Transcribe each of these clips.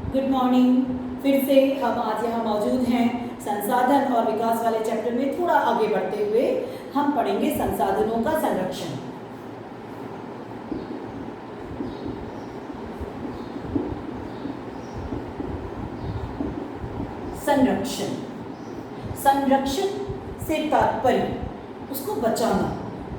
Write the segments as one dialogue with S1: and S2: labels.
S1: Good morning. फिर से हम आज यहाँ मौजूद हैं संसाधन और विकास वाले चैप्टर में। थोड़ा आगे बढ़ते हुए हम पढ़ेंगे संसाधनों का संरक्षण। संरक्षण संरक्षण से तात्पर्य उसको बचाना,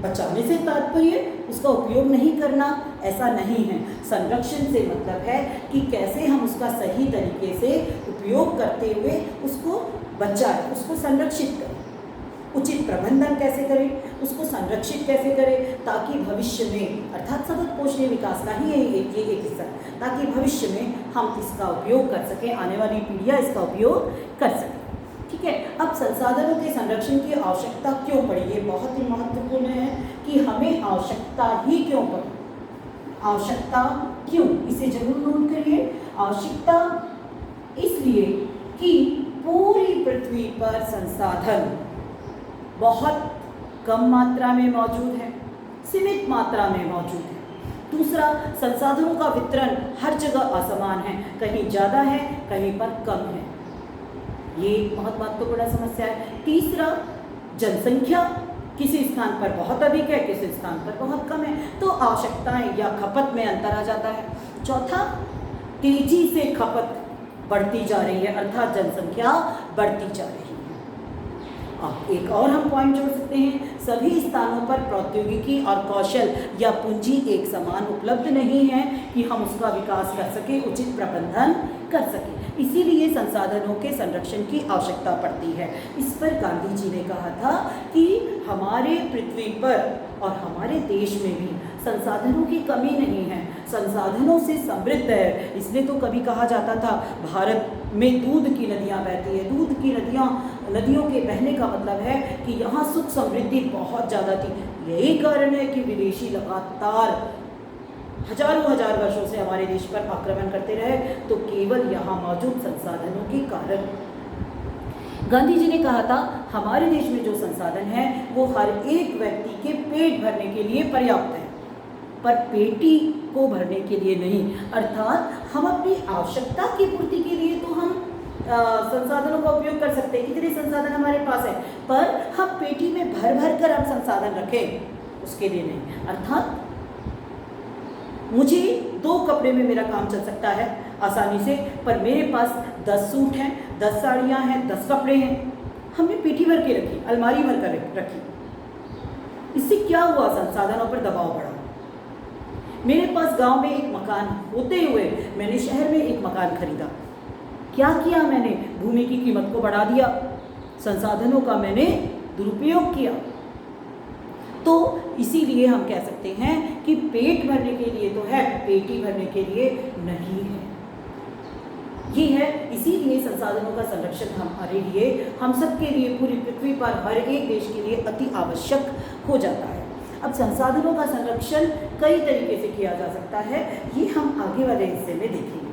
S1: बचाने से तात्पर्य उसका उपयोग नहीं करना, ऐसा नहीं है। संरक्षण से मतलब है कि कैसे हम उसका सही तरीके से उपयोग करते हुए उसको बचाएं, उसको संरक्षित करें। उचित प्रबंधन कैसे करें, उसको संरक्षित कैसे करें, ताकि भविष्य में, अर्थात सतत पोषणीय विकास का ही ये एक हिस्सा, ताकि भविष्य में हम इसका उपयोग कर सकें, आने वाली पीढ़ियाँ इसका उपयोग कर सकें। ठीक है। अब संसाधनों के संरक्षण की आवश्यकता क्यों पड़ी, ये बहुत ही महत्वपूर्ण है कि हमें आवश्यकता ही क्यों पड़ी। आवश्यकता क्यों, इसे जरूर नोट करिए। आवश्यकता इसलिए कि पूरी पृथ्वी पर संसाधन बहुत कम मात्रा में मौजूद है, सीमित मात्रा में मौजूद है। दूसरा, संसाधनों का वितरण हर जगह असमान है, कहीं ज़्यादा है कहीं पर कम है, ये बहुत महत्वपूर्ण समस्या है। तीसरा, जनसंख्या किसी स्थान पर बहुत अधिक है, किसी स्थान पर बहुत कम है, तो आवश्यकताएं या खपत में अंतर आ जाता है। चौथा, तेजी से खपत बढ़ती जा रही है, अर्थात जनसंख्या बढ़ती जा रही है। अब एक और हम पॉइंट जोड़ सकते हैं, सभी स्थानों पर प्रौद्योगिकी और कौशल या पूंजी एक समान उपलब्ध नहीं है कि हम उसका विकास कर सकें, उचित प्रबंधन कर सकें। इसीलिए संसाधनों के संरक्षण की आवश्यकता पड़ती है। इस पर गांधी जी ने कहा था कि हमारे पृथ्वी पर और हमारे देश में भी संसाधनों की कमी नहीं है, संसाधनों से समृद्ध है। इसलिए तो कभी कहा जाता था भारत में दूध की नदियाँ बहती है। दूध की नदियों के बहने का मतलब है कि यहाँ सुख समृद्धि बहुत ज़्यादा थी। यही कारण है कि विदेशी लगातार हजारों हजार वर्षों से हमारे देश पर आक्रमण करते रहे, तो केवल यहाँ मौजूद संसाधनों के कारण। गांधी जी ने कहा था हमारे देश में जो संसाधन है वो हर एक व्यक्ति के पेट भरने के लिए पर्याप्त है, पर पेटी को भरने के लिए नहीं। अर्थात हम अपनी आवश्यकता की पूर्ति के लिए तो हम संसाधनों का उपयोग कर सकते हैं, इतने संसाधन हमारे पास है, पर हम पेटी में भर भर कर हम संसाधन रखें उसके लिए नहीं। अर्थात मुझे 2 कपड़े में मेरा काम चल सकता है आसानी से, पर मेरे पास 10 सूट हैं, 10 साड़ियाँ हैं, 10 कपड़े हैं, हमने पेटी भर के रखी, अलमारी भर कर रखी। इससे क्या हुआ, संसाधनों पर दबाव बढ़ा। मेरे पास गांव में एक मकान होते हुए मैंने शहर में एक मकान खरीदा। क्या किया मैंने, भूमि की कीमत को बढ़ा दिया, संसाधनों का मैंने दुरुपयोग किया। तो इसीलिए हम कह सकते हैं कि पेट भरने के लिए तो है, पेटी भरने के लिए नहीं है। ये है, इसीलिए संसाधनों का संरक्षण हमारे लिए, हम सबके लिए, पूरी पृथ्वी पर हर एक देश के लिए अति आवश्यक हो जाता है। अब संसाधनों का संरक्षण कई तरीके से किया जा सकता है, ये हम आगे वाले हिस्से में देखेंगे।